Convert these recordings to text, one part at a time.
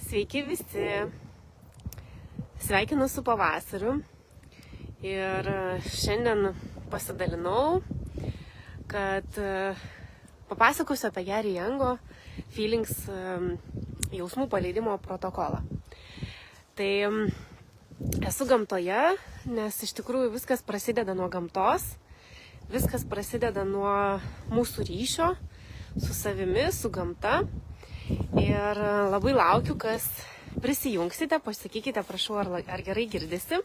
Sveiki visi, sveikinu su pavasariu ir šiandien pasidalinau, kad papasakosiu apie Gary Youngo Feelings jausmų paleidimo protokolą. Tai esu gamtoje, nes iš tikrųjų viskas prasideda nuo gamtos, viskas prasideda nuo mūsų ryšio su savimi, su gamta. Ir labai laukiu, kas prisijungsite, pasakykite, prašau, ar gerai girdisi.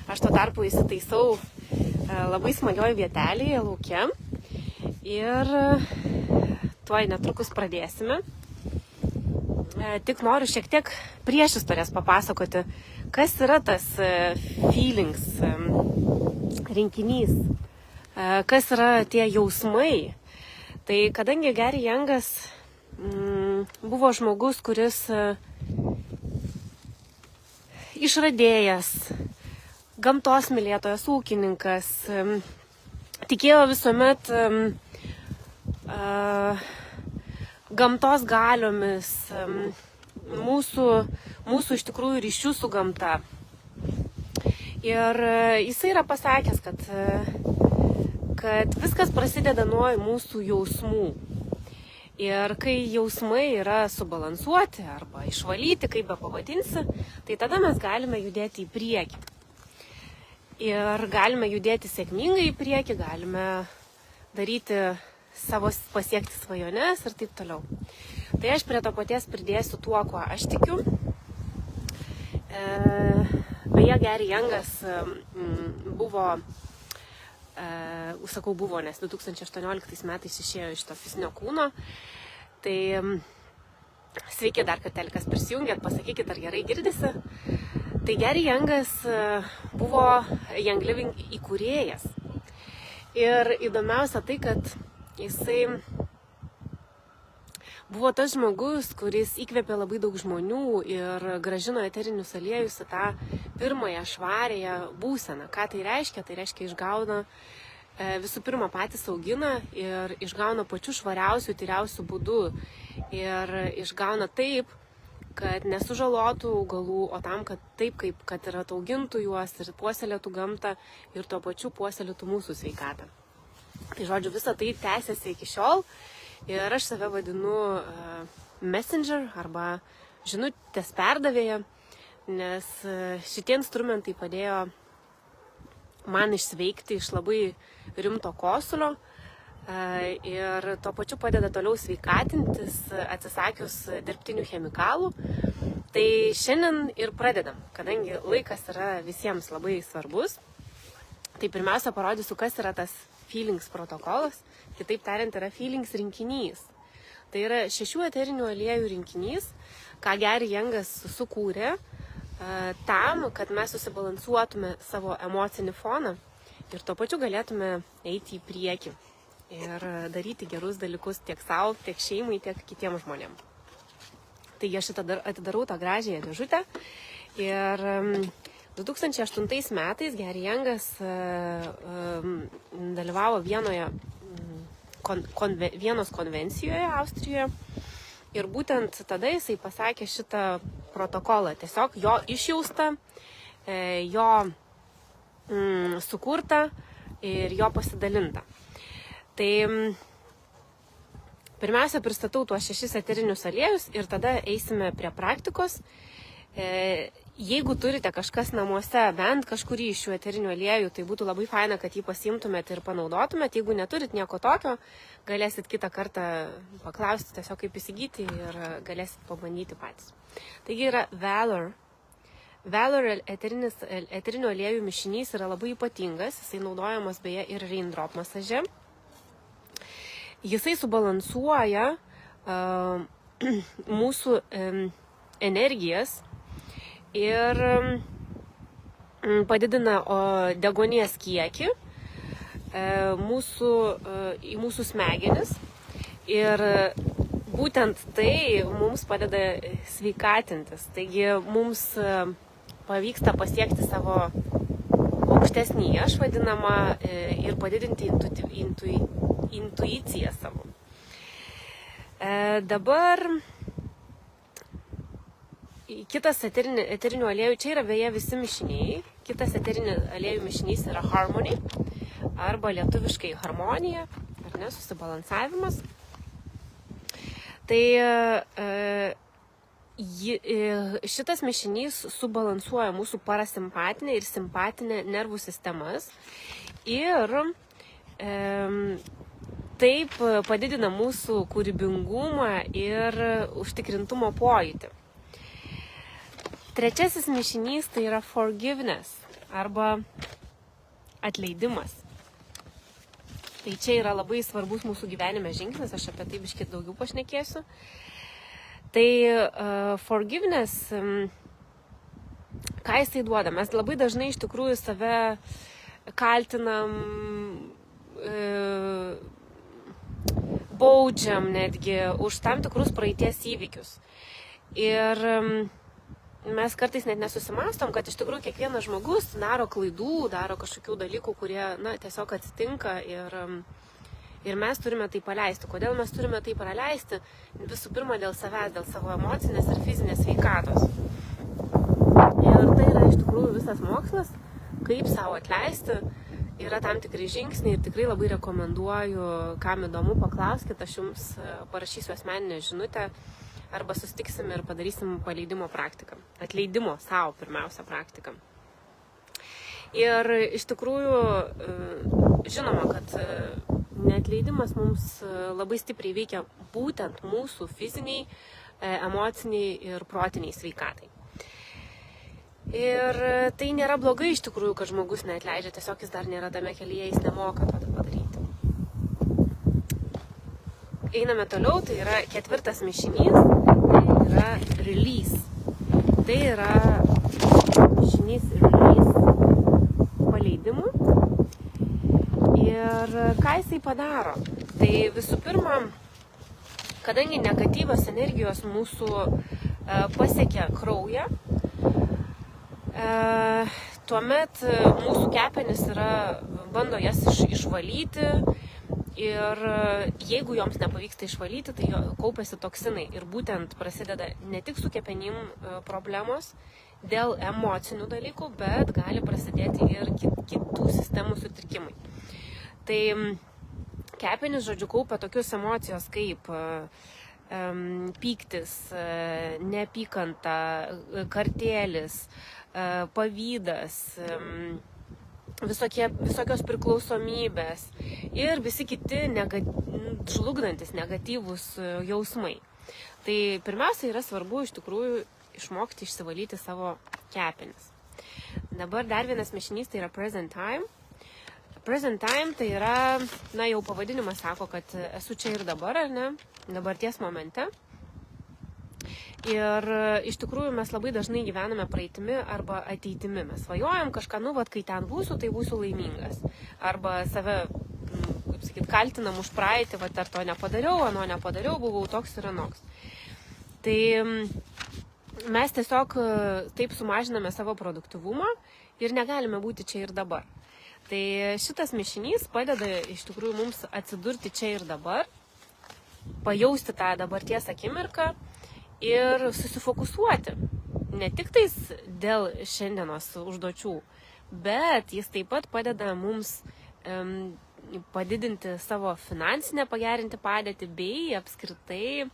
Aš tuo tarpu įsitaisau labai smagioj vietelėje lauke ir tuoj netrukus pradėsime. Tik noriu šiek tiek priešistorės papasakoti, kas yra tas feelings rinkinys, kas yra tie jausmai. Tai kadangi Gary Youngas buvo žmogus, kuris išradėjas, gamtos mylėtojas, ūkininkas, tikėjo visuomet gamtos galiomis, mūsų iš tikrųjų ryšių su gamta. Ir jisai yra pasakęs, kad viskas prasideda nuo mūsų jausmų. Ir kai jausmai yra subalansuoti arba išvalyti, kaip be pavadinsi, tai tada mes galime judėti į priekį. Ir galime judėti sėkmingai į priekį, galime daryti savo pasiekti svajones ir taip toliau. Tai aš prie to paties pridėsiu tuo, kuo aš tikiu. Beje, Gary Youngas buvo, nes 2018 metais išėjo iš to fizinio kūno. Tai sveiki dar kartelį, kas prisijungėt, pasakykit, ar gerai girdisi. Tai Gary Youngas buvo Young Living įkūrėjas. Ir įdomiausia tai, kad jisai buvo tas žmogus, kuris įkvėpė labai daug žmonių ir grąžino eterinius aliejus į tą pirmąją švarėją būseną. Ką tai reiškia? Tai reiškia išgauna, visų pirma patys augina ir išgauna pačių švariausių, tyriausių būdų. Ir išgauna taip, kad nesužalotų augalų, o tam, kad taip, kad ir ataugintų juos ir puoselėtų gamtą ir tuo pačiu puoselėtų mūsų sveikatą. Tai žodžiu, visa tai tęsiasi iki šiol. Ir aš save vadinu messenger arba žinutės perdavėja, nes šitie instrumentai padėjo man išsveikti iš labai rimto kosulio ir tuo pačiu padeda toliau sveikatintis, atsisakius dirbtinių chemikalų. Tai šiandien ir pradedam, kadangi laikas yra visiems labai svarbus. Tai pirmiausia parodysiu, kas yra tas Feelings protokolas, kitaip tariant, yra Feelings rinkinys. Tai yra 6 eterinių aliejų rinkinys, ką Gary Youngas sukūrė tam, kad mes susibalansuotume savo emocinį foną ir tuo pačiu galėtume eiti į priekį ir daryti gerus dalykus tiek savo, tiek šeimai, tiek kitiems žmonėms. Taigi aš atidarau tą gražiąją dėžutę ir 2008 metais Gary Youngas dalyvavo Vienos konvencijoje Austrijoje ir būtent tada jisai pasakė šitą protokolą, tiesiog jo išjaustą, jo sukurtą ir jo pasidalintą. Tai pirmiausia pristatau tuos 6 eterinius aliejus ir tada eisime prie praktikos. Jeigu turite kažkas namuose, bent kažkurį iš šių eterinių aliejų, tai būtų labai faina, kad jį pasiimtumėt ir panaudotumėt. Jeigu neturit nieko tokio, galėsit kitą kartą paklausti tiesiog kaip įsigyti ir galėsit pabandyti patys. Taigi yra Valor. Valor eterinių aliejų mišinys yra labai ypatingas, jisai naudojamas beje ir raindrop masaže. Jisai subalansuoja mūsų energijas ir padidina deguonies kiekį į mūsų smegenis ir būtent tai mums padeda sveikatintis. Taigi mums pavyksta pasiekti savo aukštesnį aš vadinamą ir padidinti intuiciją savo. Dabar Kitas eterinių aliejų, čia yra beje visi mišiniai. Kitas eterinių aliejų mišinys yra Harmony, arba lietuviškai harmonija, ar ne, susibalansavimas. Tai šitas mišinys subalansuoja mūsų parasimpatinę ir simpatinę nervų sistemas ir taip padidina mūsų kūrybingumą ir užtikrintumo pojūtį. Trečiasis mišinys tai yra forgiveness arba atleidimas. Tai čia yra labai svarbus mūsų gyvenime žingsnis, aš apie tai biškį daugiau pašnekėsiu. Tai forgiveness, ką jisai duoda? Mes labai dažnai iš tikrųjų save kaltinam, baudžiam netgi už tam tikrus praeities įvykius. Ir mes kartais net nesusimastom, kad iš tikrųjų kiekvienas žmogus daro klaidų, daro kažkokių dalykų, kurie tiesiog atsitinka ir mes turime tai paleisti. Kodėl mes turime tai praleisti? Visų pirma, dėl savęs, dėl savo emocinės ir fizinės sveikatos. Ir tai yra iš tikrųjų visas mokslas, kaip savo atleisti. Yra tam tikri žingsniai ir tikrai labai rekomenduoju, kam įdomu, paklauskite, aš jums parašysiu asmeninę žinutę arba susitiksim ir padarysim paleidimo praktiką. Atleidimo savo pirmiausia praktiką. Ir iš tikrųjų žinoma, kad neatleidimas mums labai stipriai veikia būtent mūsų fiziniai, emociniai ir protiniai sveikatai. Ir tai nėra blogai iš tikrųjų, kad žmogus neatleidžia, tiesiog jis dar nėra tame kelyje, jis nemoka to padaryti. Einame toliau, tai yra ketvirtas mišinys, tai yra release. Tai yra mišinys release paleidimų. Ir ką jisai padaro? Tai visų pirma, kadangi negatyvios energijos mūsų pasiekia kraują, tuomet mūsų kepenys bando jas išvalyti ir jeigu joms nepavyksta išvalyti, tai kaupiasi toksinai ir būtent prasideda ne tik su kepenim problemos dėl emocinių dalykų, bet gali prasidėti ir kitų sistemų sutrikimai. Tai kepenys, žodžiu, kaupia tokius emocijos kaip pyktis, neapykanta, kartėlis, pavydas, visokios priklausomybės ir visi kiti žlugdantis negatyvūs jausmai. Tai pirmiausia yra svarbu iš tikrųjų išmokti išsivalyti savo kepenis. Dabar dar vienas mišinys tai yra present time. Present time tai yra, jau pavadinimas sako, kad esu čia ir dabar, ar ne, dabarties momente. Ir iš tikrųjų mes labai dažnai gyvename praeitimi arba ateitimi. Mes svajojam kažką, kai ten būsiu, tai būsiu laimingas. Arba save, kaltinam už praeitį, ar to nepadariau, ano nepadariau, buvau toks ir anoks. Tai mes tiesiog taip sumažiname savo produktyvumą ir negalime būti čia ir dabar. Tai šitas mišinys padeda iš tikrųjų mums atsidurti čia ir dabar, pajausti tą dabarties akimirką ir susifokusuoti. Ne tik tais dėl šiandienos užduočių, bet jis taip pat padeda mums padidinti savo finansinę, pagerinti padėtį bei apskritai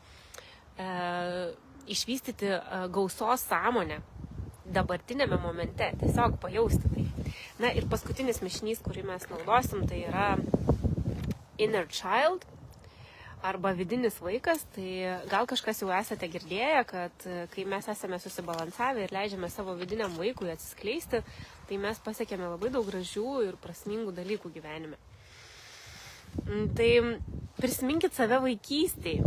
išvystyti gausos sąmonę dabartinėme momente, tiesiog pajausti tai. Ir paskutinis mišinys, kurį mes naudosim, tai yra inner child arba vidinis vaikas. Tai gal kažkas jau esate girdėję, kad kai mes esame susibalansavę ir leidžiame savo vidiniam vaikui atsiskleisti, tai mes pasiekėme labai daug gražių ir prasmingų dalykų gyvenime. Tai prisiminkit save vaikystėje.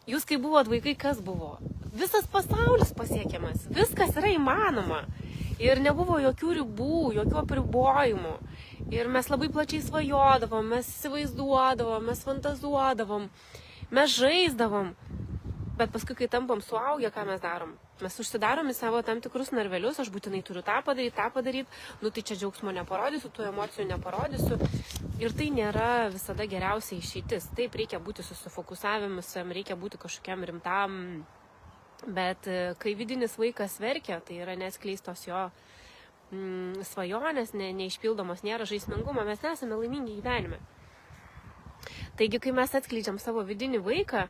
Jūs kai buvot vaikai, kas buvo? Visas pasaulis pasiekiamas, viskas yra įmanoma. Ir nebuvo jokių ribų, jokių apribojimų. Ir mes labai plačiai svajodavom, mes įsivaizduodavom, mes fantazuodavom, mes žaisdavom. Bet paskui, kai tampam suaugę, ką mes darom? Mes užsidarom į savo tam tikrus narvelius, aš būtinai turiu tą padaryti, tai čia džiaugsmo neparodysiu, tų emocijų neparodysiu. Ir tai nėra visada geriausia išeitis. Taip, reikia būti susifokusavimusiam, reikia būti kažkokiam rimtam Bet kai vidinis vaikas verkia, tai yra neskleistos jo svajonės, neišpildomos, nėra žaismingumo, mes nesame laimingi gyvenime. Taigi, kai mes atskleidžiam savo vidinį vaiką,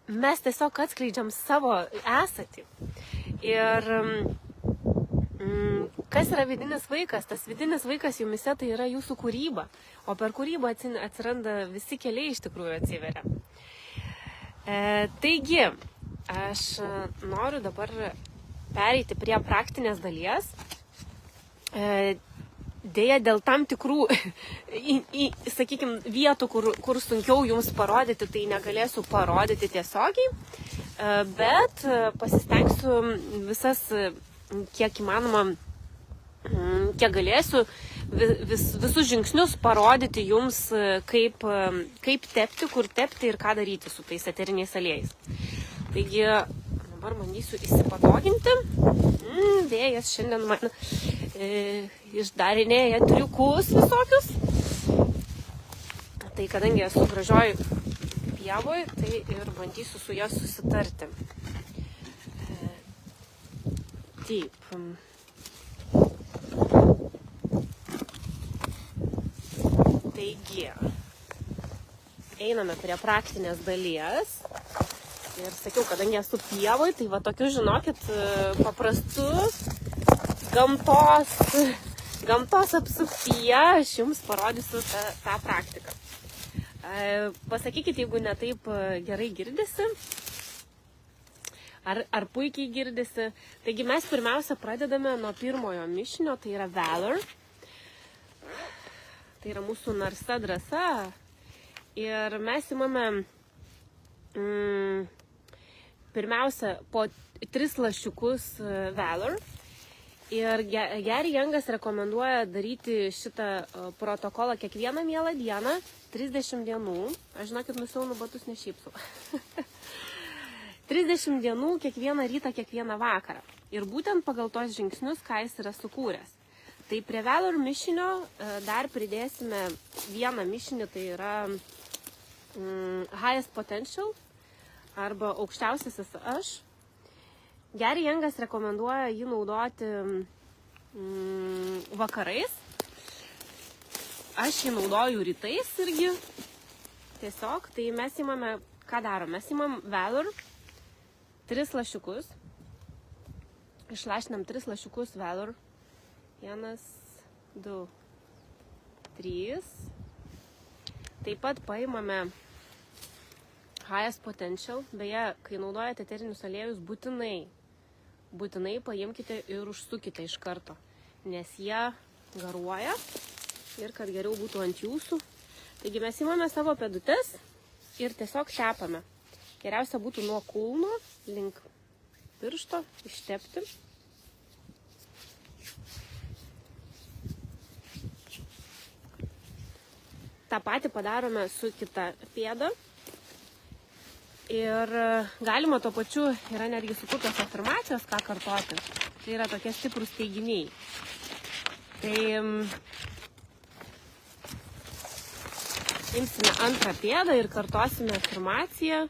mes tiesiog atskleidžiam savo esatį. Ir kas yra vidinis vaikas? Tas vidinis vaikas jumise tai yra jūsų kūryba, o per kūrybą atsiranda visi keliai iš tikrųjų atsiveria. Taigi, aš noriu dabar pereiti prie praktinės dalies. Deja, dėl tam tikrų, sakykime, vietų, kur sunkiau jums parodyti, tai negalėsiu parodyti tiesiogiai, bet pasistengsiu visas, kiek įmanoma, kiek galėsiu, visus žingsnius parodyti jums, kaip tepti, kur tepti ir ką daryti su tais eteriniais aliejais. Taigi, dabar bandysiu įsipatoginti. Vėjas šiandien man išdarinėja triukus visokius. Tai kadangi esu gražioj pievoj, tai ir bandysiu su ja susitarti. Taip. Taigi, einame prie praktinės dalies. Ir sakiau, kadangi esu pievoj, tai va tokius, žinokit, paprastus gamtos apsuptyje aš jums parodysiu tą praktiką. Pasakykit, jeigu ne taip gerai girdisi, ar puikiai girdisi. Taigi mes pirmiausia pradedame nuo pirmojo mišinio, tai yra Valor. Tai yra mūsų narsa drąsa. Ir mes imame pirmiausia po 3 lašiukus Valor. Ir Gary Youngas rekomenduoja daryti šitą protokolą kiekvieną mielą dieną, 30 dienų. Aš žinokit, nusiaunu batus, ne šiaip sau. 30 dienų kiekvieną rytą, kiekvieną vakarą. Ir būtent pagal tos žingsnius, ką jis yra sukūręs. Tai prie Valor mišinio dar pridėsime vieną mišinį, tai yra Highest Potential arba aukščiausiasis aš. Gary Youngas rekomenduoja jį naudoti vakarais. Aš jį naudoju rytais irgi. Tiesiog, tai mes imame, ką darom? Mes imam Valor, 3 lašiukus. Išlašinam 3 lašiukus Valor. 1, 2, 3. Taip pat paimame Highest Potential. Beje, kai naudojate eterinius aliejus, būtinai paimkite ir užsukite iš karto, nes jie garuoja ir kad geriau būtų ant jūsų. Taigi mes imame savo pėdutes ir tiesiog tepame. Geriausia būtų nuo kulno link piršto ištepti. Ta patį padarome su kita pėda. Ir galima tuo pačiu, yra netgi sukurtos afirmacijos, ką kartoti. Tai yra tokie stiprūs teiginiai. Tai imsime antrą pėdą ir kartosime afirmaciją.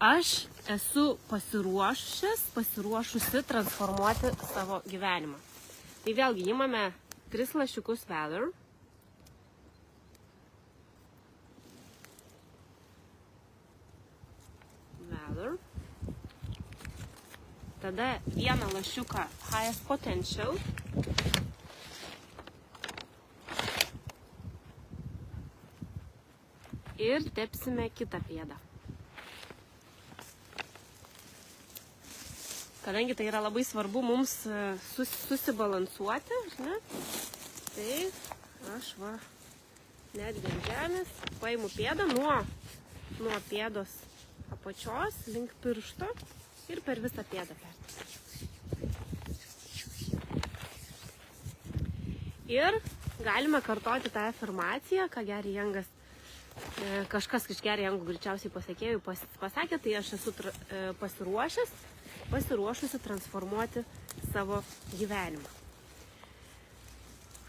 Aš esu pasiruošusi transformuoti savo gyvenimą. Tai vėlgi imame 3 lašiukus Valor. Tada 1 lašiuką Highest Potential. Ir tepsime kitą pėdą. Kadangi tai yra labai svarbu mums susibalansuoti, ne? Tai aš netgi ant žemės paimu pėdą nuo pėdos apačios link piršto ir per visą pėdą. Ir galime kartoti tą afirmaciją, ką Gary Youngas, kažkas iš Gary Youngo greičiausiai pasekėjų pasakė, tai aš esu pasiruošusi transformuoti savo gyvenimą.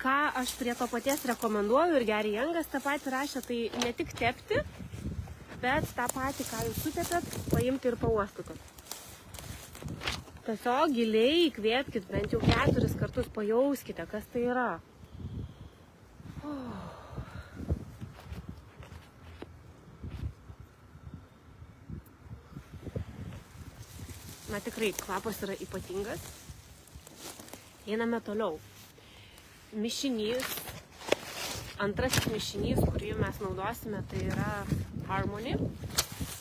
Ką aš prie to paties rekomenduoju ir Gary Youngas tą patį rašė, tai ne tik tepti, bet tą patį, ką jūs sutepėt, paimti ir pauostyti. Tiesiog giliai įkvėpkit, bent jau 4 kartus pajauskite, kas tai yra. Na tikrai, kvapas yra ypatingas. Einame toliau. Mišinys, antrasis mišinys, kurį mes naudosime, tai yra Harmony,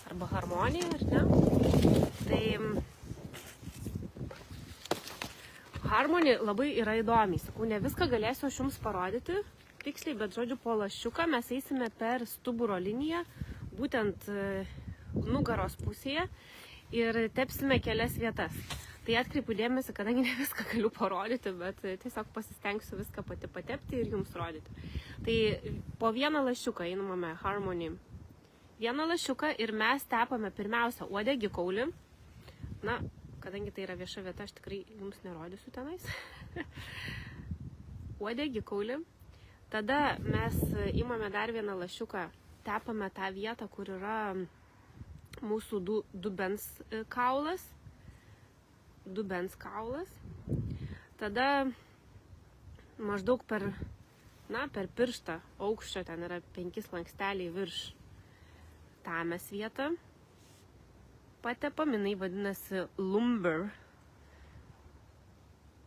arba Harmonija, ar ne? Tai Harmony labai yra įdomiai. Sakau, ne viską galėsiu aš jums parodyti tiksliai, bet žodžiu, po lašiuką mes eisime per stuburo liniją, būtent nugaros pusėje, ir tepsime kelias vietas. Tai atkreipiu dėmesį, kadangi ne viską galiu parodyti, bet tiesiog pasistengsiu viską pati patepti ir jums rodyti. Tai po vieną lašiuką einame Harmony. Vieną lašiuką ir mes tepame pirmiausia uodegikaulį. Na, kadangi tai yra vieša vieta, aš tikrai jums nerodysiu tenais. Uodegikaulį. Tada mes imame dar vieną lašiuką, tepame tą vietą, kur yra mūsų dubens kaulas. Tada maždaug per pirštą aukščio, ten yra 5 slanksteliai virš tamės vietą. Patepam, jinai vadinasi lumber.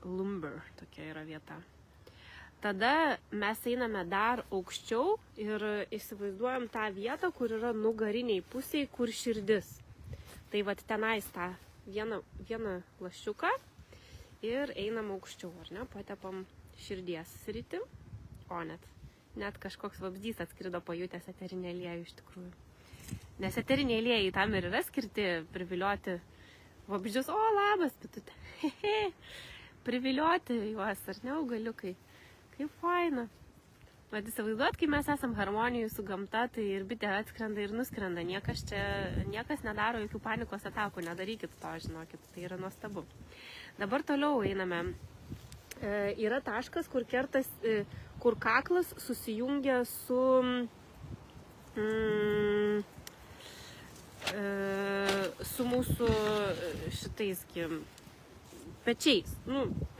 Lumber, tokia yra vieta. Tada mes einame dar aukščiau ir įsivaizduojam tą vietą, kur yra nugariniai pusiai, kur širdis. Tai vat tenais tą vieną lašiuką ir einam aukščiau, ar ne? Patepam širdies sritį, o net kažkoks vabzdys atskrido pajutęs eterinį aliejų iš tikrųjų. Nes eteriniai aliejai tam ir yra skirti privilioti vabzdžius. O, labas, bitute. Privilioti juos, ar ne, augaliukai. Kaip faina. Vat įsivaizduot, kai mes esam harmonijų su gamta, tai ir bitė atskrenda ir nuskrenda. Niekas nedaro jokių panikos atakų, nedarykit to, žinokit, tai yra nuostabu. Dabar toliau einame. Yra taškas, kur kaklas susijungia su mūsų šitais pečiais,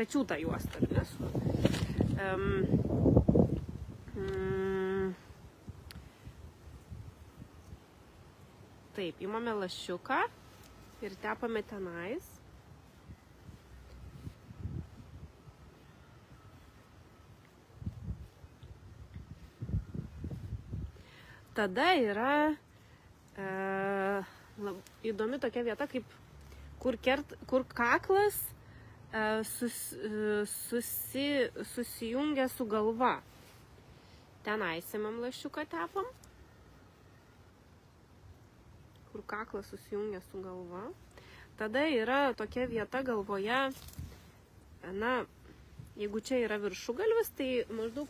pečių tą juostą, ar ne? Taip, imame lašiuką ir tepame tenais. Tada yra įdomi tokia vieta, kur kaklas susijungia su galva. Ten įsimam lašiuką tepam, kur kaklas susijungia su galva. Tada yra tokia vieta galvoje, jeigu čia yra viršugalvis, tai maždaug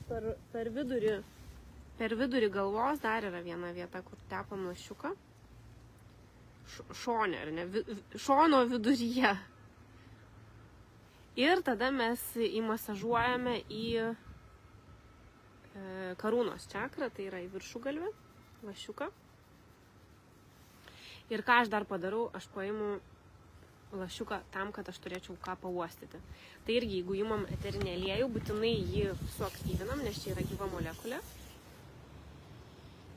per vidurį galvos dar yra viena vieta, kur tepam lašiuką. Šone, ar ne? Šono viduryje. Ir tada mes įmasažuojame į karūnos čakrą, tai yra į viršugalvį, lašiuką. Ir ką aš dar padarau, aš paimu lašiuką tam, kad aš turėčiau ką pauostyti. Tai irgi, jeigu imam eterinį aliejų, būtinai jį suaktyvinam, nes čia yra gyva molekulė.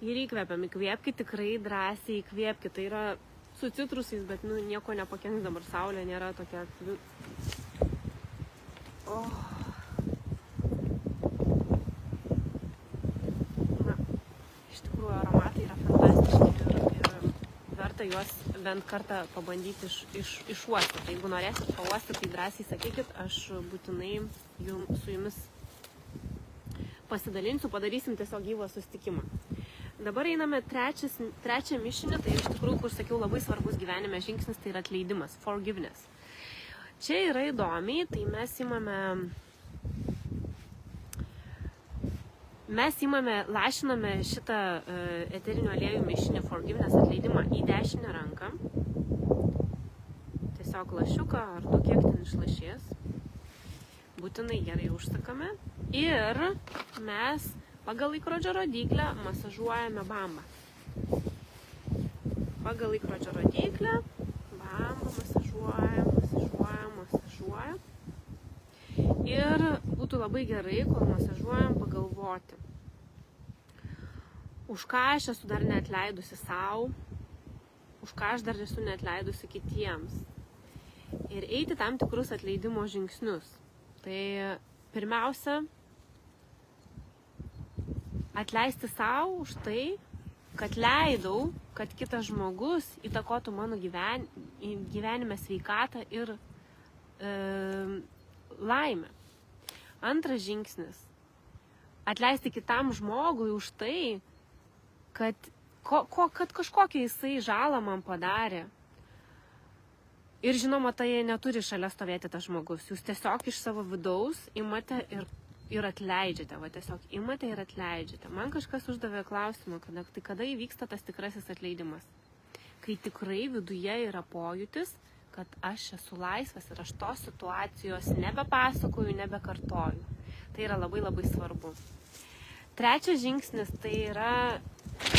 Ir įkvepiam, įkvėpkit, tikrai drąsiai įkvėpkit. Tai yra su citrusais, bet nieko nepakenks, dabar saulė nėra tokia aktyvi. Iš tikrųjų, aromatai yra fantastiški ir verta juos bent kartą pabandyti išuostyti. Tai jeigu norėsit pauostyti, tai drąsiai sakykit, aš būtinai su jumis pasidalinsiu, padarysim tiesiog gyvą susitikimą. Dabar einame trečią mišinį, tai iš tikrųjų, kur sakiau, labai svarbus gyvenime žingsnis, tai yra atleidimas, forgiveness. Čia yra įdomiai, tai lašiname šitą eterinio aliejų mišinį forgiveness atleidimą į dešinę ranką. Tiesiog lašiuką ar kiek ten išlašės. Būtinai gerai užsakame. Ir mes pagal laikrodžio rodyklę masažuojame bambą. pagal laikrodžio rodyklę, masažuojam. Ir būtų labai gerai, kol masažuojam, pagalvoti, už ką aš esu dar neatleidusi sau, už ką aš dar esu neatleidusi kitiems. Ir eiti tam tikrus atleidimo žingsnius. Tai pirmiausia, atleisti sau už tai, kad leidau, kad kitas žmogus įtakotų mano gyvenime sveikatą ir laimę. Antras žingsnis. Atleisti kitam žmogui už tai, kad kažkokią jisai žalą man padarė. Ir žinoma, tai neturi šalia stovėti tas žmogus. Jūs tiesiog iš savo vidaus imate ir atleidžiate. Va tiesiog imate ir atleidžiate. Man kažkas uždavė klausimą, kada įvyksta tas tikrasis atleidimas. Kai tikrai viduje yra pojūtis, kad aš esu laisvas ir aš tos situacijos nebepasakoju, nebekartoju. Tai yra labai labai svarbu. Trečias žingsnis tai yra,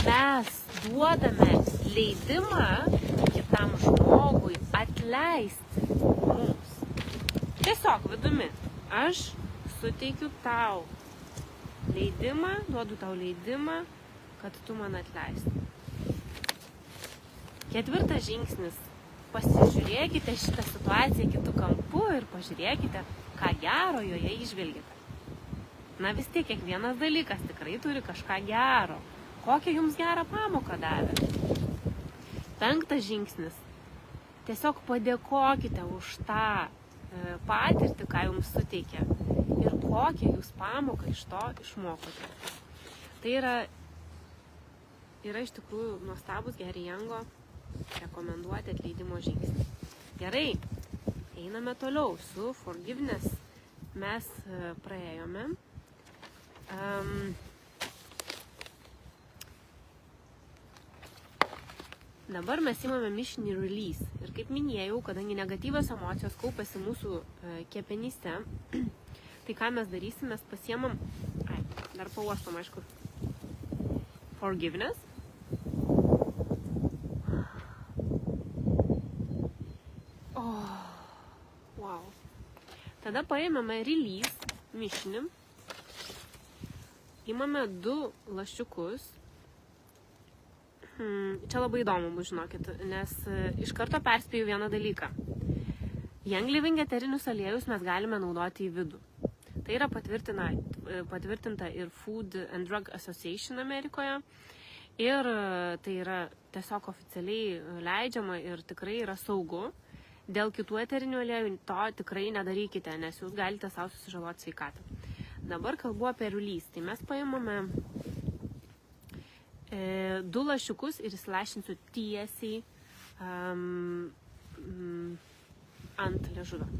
mes duodame leidimą kitam žmogui atleisti mums. Tiesiog vidumi. Aš suteikiu tau leidimą, duodu tau leidimą, kad tu man atleisti. Ketvirtas žingsnis. Pasižiūrėkite šitą situaciją kitų kampų ir pažiūrėkite, ką gero joje įžvelgite. Na vis tiek kiekvienas dalykas tikrai turi kažką gero. Kokią jums gerą pamoką davė? Penktas žingsnis. Tiesiog padėkokite už tą patirtį, ką jums suteikė. Ir kokią jūs pamoką iš to išmokote. Tai yra iš tikrųjų nuostabus Gary Youngo rekomenduoti atleidimo žingsnį. Gerai, einame toliau su forgiveness. Mes praėjome. Dabar mes imame mišinį release. Ir kaip minėjau, kadangi negatyvios emocijos kaupiasi mūsų kepenyse, tai ką mes darysim, mes pasiemam, dar pauostom, aišku, forgiveness. Tada paėmame release mišinį, imame 2 lašiukus. Čia labai įdomu bus, žinokit, nes iš karto perspėju vieną dalyką. Young Living eterinius aliejus mes galime naudoti į vidų. Tai yra patvirtinta ir Food and Drug Association Amerikoje. Ir tai yra tiesiog oficialiai leidžiama ir tikrai yra saugu. Dėl kitų eterinių aliejų to tikrai nedarykite, nes jūs galite savo susižaloti sveikatą. Dabar kalbu apie release. Tai mes paimame 2 lašiukus ir įsilašinsiu tiesiai ant liežuvio.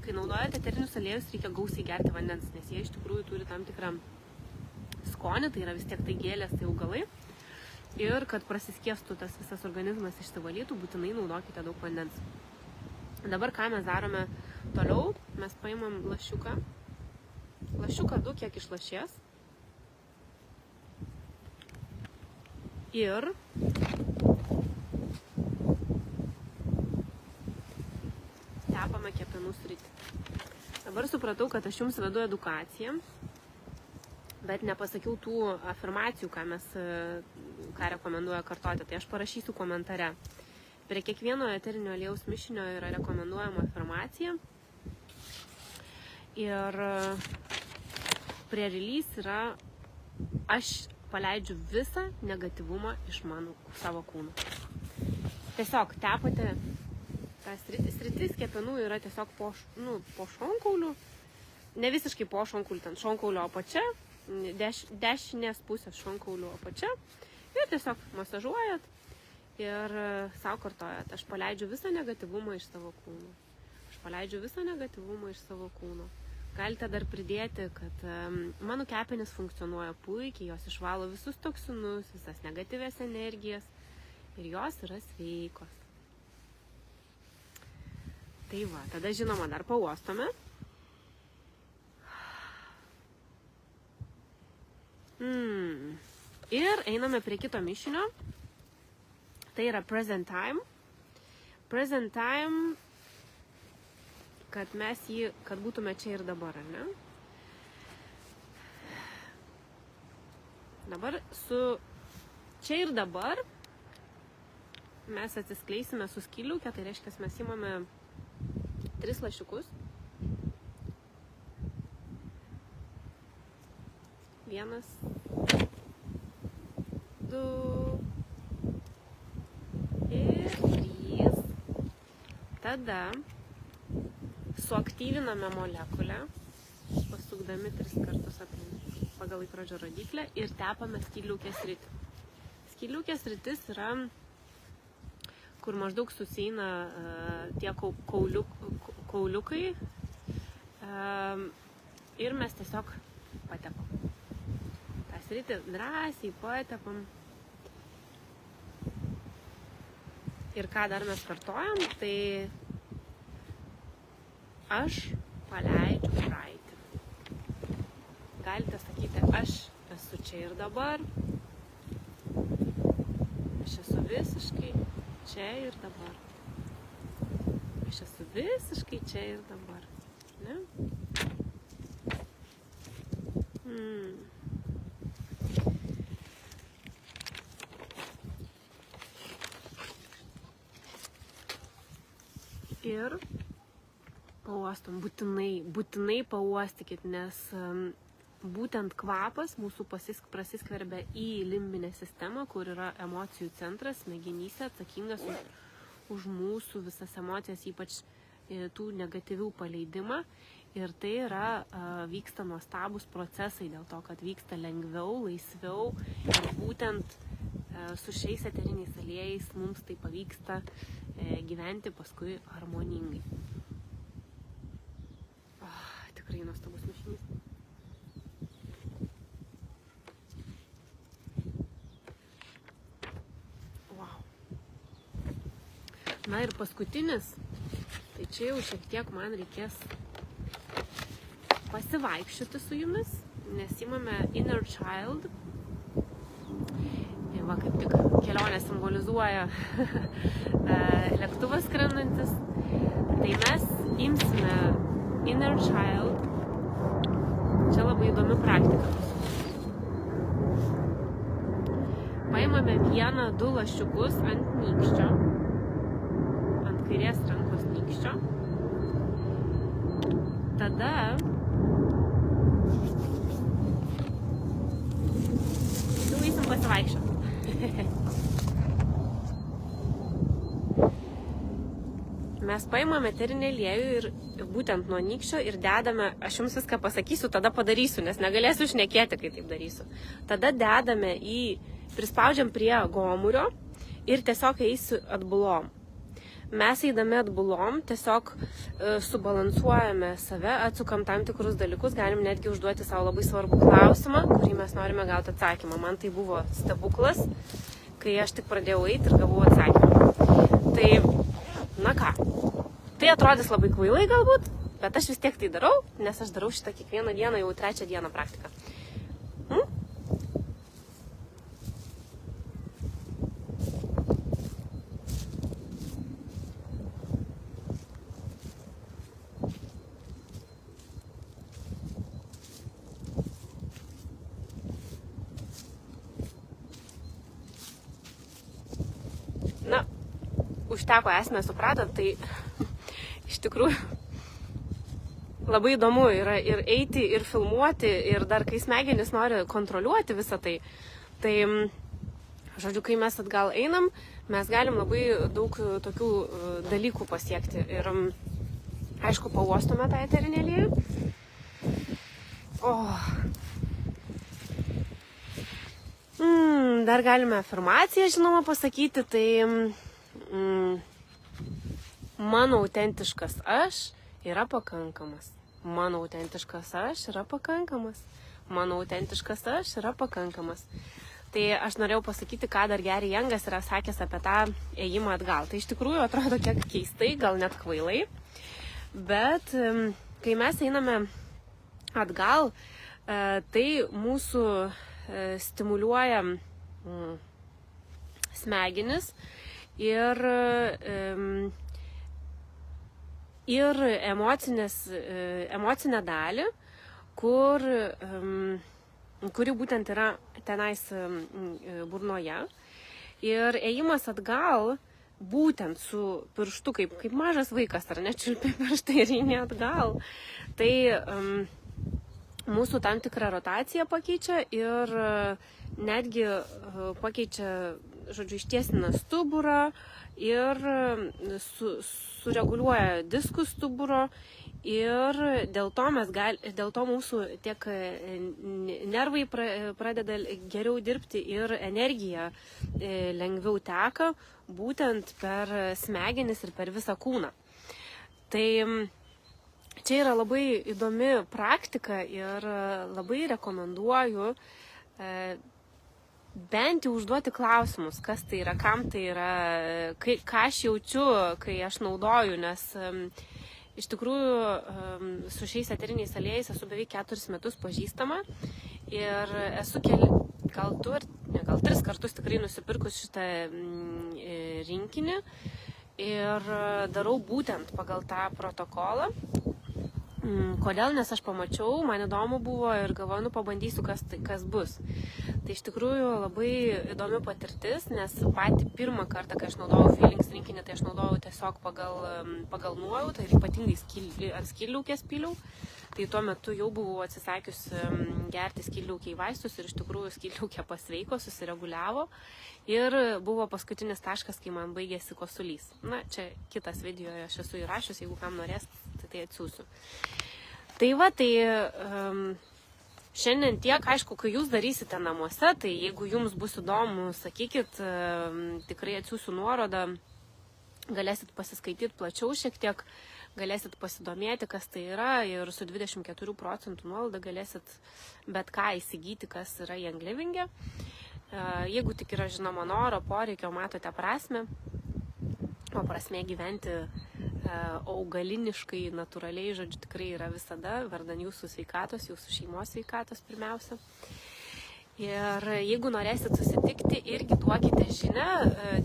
Kai naudojate eterinius aliejus, reikia gausiai gerti vandens, nes jie iš tikrųjų turi tam tikrą skonį, tai yra vis tiek tai gėlės, tai augalai. Ir kad prasiskiestų tas visas organizmas išsivalytų, būtinai naudokite daug vandens. Dabar ką mes darome toliau? Mes paimam lašiuką. Lašiuką 2 kiek iš lašies. Ir tepame kepenų sritį. Dabar supratau, kad aš jums vedu edukaciją, bet nepasakiau tų afirmacijų, ką rekomenduoja kartoti. Tai aš parašysiu komentare. Prie kiekvieno eterinio aliejaus mišinio yra rekomenduojama afirmacija. Ir prie release yra aš paleidžiu visą negatyvumą iš savo kūno. Tiesiog tepate sritis kepenų yra tiesiog po šonkaulių. Ne visiškai po šonkaulių, ten šonkaulio apačia. Dešinės pusės šonkaulio apačia ir tiesiog masažuojat ir savo kartojat. Aš paleidžiu visą negatyvumą iš savo kūno. Aš paleidžiu visą negatyvumą iš savo kūno. Galite dar pridėti, kad mano kepenys funkcionuoja puikiai, jos išvalo visus toksinus, visas negatyvės energijas ir jos yra sveikos. Tai va, tada žinoma dar pauostome. Ir einame prie kito mišinio. Tai yra present time. Present time, kad būtume čia ir dabar, ar ne? Dabar su čia ir dabar mes atsiskleisime su skyliuke, tai reiškia, mes imame 3 lašiukus. 1, 2 ir 3. Tada suaktyviname molekulę, pasukdami 3 kartus pagal laikrodžio rodyklę ir tepame skyliukės sritį. Skyliukės sritis yra, kur maždaug susieina tie kauliukai ir mes tiesiog patepam. Tas sritį drąsiai patepam. Ir ką dar mes kartojam, tai aš paleidžiu praeitį. Galite sakyti, aš esu čia ir dabar. Aš esu visiškai čia ir dabar. Aš esu visiškai čia ir dabar. Ne? Ir pauostom, būtinai pauostykit, nes būtent kvapas mūsų prasiskverbia į limbinę sistemą, kur yra emocijų centras, smegenyse atsakingas už mūsų visas emocijas, ypač tų negatyvių paleidimą. Ir tai yra, vyksta nuostabus procesai dėl to, kad vyksta lengviau, laisviau ir būtent su šiais eteriniais aliejais mums tai pavyksta gyventi paskui harmoningai. Tikrai nuostabus mišinys. Wow. Na ir paskutinis, tai čia jau šiek tiek man reikės pasivaikščioti su jumis, nes imame Inner Child. Va, kaip tik kelionę simbolizuoja lėktuvas skrendantis. Tai mes imsime Inner Child. Čia labai įdomi praktika. Paimame 1-2 lašiukus ant nykščio, ant kairės rankos nykščio. Tada jau eisim pasivaikščioti. Mes paimame eterinį aliejų ir būtent nuo nykščio ir dedame, aš jums viską pasakysiu, tada padarysiu, nes negalėsiu šnekėti, kai taip darysiu. Tada dedame prispaudžiam prie gomurio ir tiesiog eisiu atbulom. Mes eidami atbulom tiesiog subalansuojame save, atsukam tam tikrus dalykus, galim netgi užduoti savo labai svarbų klausimą, kurį mes norime gauti atsakymą. Man tai buvo stebuklas, kai aš tik pradėjau eiti ir gavau atsakymą. Tai, na ką, tai atrodys labai kvailai galbūt, bet aš vis tiek tai darau, nes aš darau šitą kiekvieną dieną, jau 3 dieną praktiką. Na, užteko esmę, supratot, tai iš tikrųjų labai įdomu yra ir eiti, ir filmuoti, ir dar kai smegenys nori kontroliuoti visą tai. Tai, žodžiu, kai mes atgal einam, mes galim labai daug tokių dalykų pasiekti. Ir, aišku, pauostome tą eterinį aliejų. Dar galime afirmaciją, žinoma, pasakyti, tai mano autentiškas aš yra pakankamas. Mano autentiškas aš yra pakankamas. Mano autentiškas aš yra pakankamas. Tai aš norėjau pasakyti, ką dar Gary Youngas yra sakęs apie tą ėjimą atgal. Tai iš tikrųjų atrodo kiek keistai, gal net kvailai. Bet kai mes einame atgal, tai mūsų stimuliuoja smegenis ir emocinę dalį, kuri būtent yra tenais burnoje. Ir ėjimas atgal, būtent su pirštu, kaip mažas vaikas, ar ne, čiulpi pirštai ir eini atgal, tai mūsų tam tikrą rotaciją pakeičia ir netgi pakeičia, žodžiu, ištiesina stuburą ir sureguliuoja diskus stuburo ir dėl to mūsų tiek nervai pradeda geriau dirbti ir energija lengviau teka būtent per smegenis ir per visą kūną. Tai čia yra labai įdomi praktika ir labai rekomenduoju bent jau užduoti klausimus, kas tai yra, kam tai yra, ką aš jaučiu, kai aš naudoju, nes iš tikrųjų su šiais eteriniais aliejais esu beveik 4 metus pažįstama ir esu gal 3 kartus tikrai nusipirkus šitą rinkinį ir darau būtent pagal tą protokolą. Kodėl? Nes aš pamačiau, man įdomu buvo ir galvoju, pabandysiu, kas bus. Tai iš tikrųjų labai įdomi patirtis, nes patį pirmą kartą, kai aš naudojau Feelings rinkinį, tai aš naudojau tiesiog pagal nuojautą ir ypatingai ant skydliaukės pyliau. Tai tuo metu jau buvau atsisakius gerti skydliaukiai vaistus ir iš tikrųjų skydliaukė pasveiko, susireguliavo ir buvo paskutinis taškas, kai man baigėsi kosulys. Na, čia kitas video aš esu įrašius, jeigu kam norės, tai atsiųsiu. Tai va, šiandien tiek, aišku, kai jūs darysite namuose, tai jeigu jums bus įdomu, sakykit, tikrai atsiųsiu nuorodą, galėsit pasiskaityti plačiau šiek tiek, galėsit pasidomėti, kas tai yra ir su 24% nuolaida galėsit bet ką įsigyti, kas yra Young Living'e. Jeigu tik yra žinoma noro, poreikio, matote prasmę, o prasmė gyventi augaliniškai, natūraliai, žodžiu, tikrai yra visada, vardan jūsų sveikatos, jūsų šeimos sveikatos pirmiausia. Ir jeigu norėsit susitikti, irgi duokite žinią,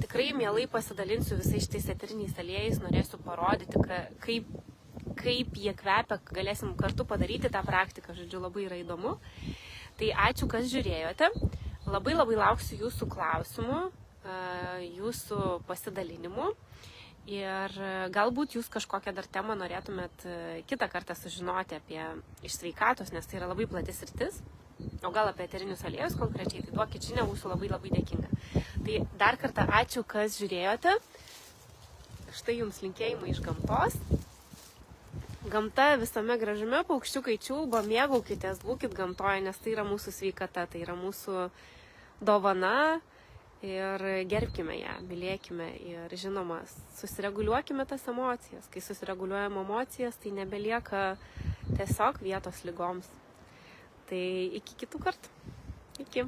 tikrai mielai pasidalinsiu visais šitais eteriniais aliejais, norėsiu parodyti, kaip jie kvepia, galėsim kartu padaryti tą praktiką, žodžiu, labai yra įdomu. Tai ačiū, kas žiūrėjote, labai lauksiu jūsų klausimų, jūsų pasidalinimų. Ir galbūt jūs kažkokią dar temą norėtumėt kitą kartą sužinoti iš sveikatos, nes tai yra labai plati sritis, o gal apie eterinius aliejus konkrečiai, tai duokit žinią, būsiu labai dėkinga. Tai dar kartą ačiū, kas žiūrėjote. Štai jums linkėjimai iš gamtos. Gamta visame gražume, paukščiukai čiulba, mėgaukitės, būkit gamtoje, nes tai yra mūsų sveikata, tai yra mūsų dovana. Ir gerbkime ją, mylėkime ir žinoma, susireguliuokime tas emocijas. Kai susireguliuojam emocijas, tai nebelieka tiesiog vietos ligoms. Tai iki kitų kartų. Iki.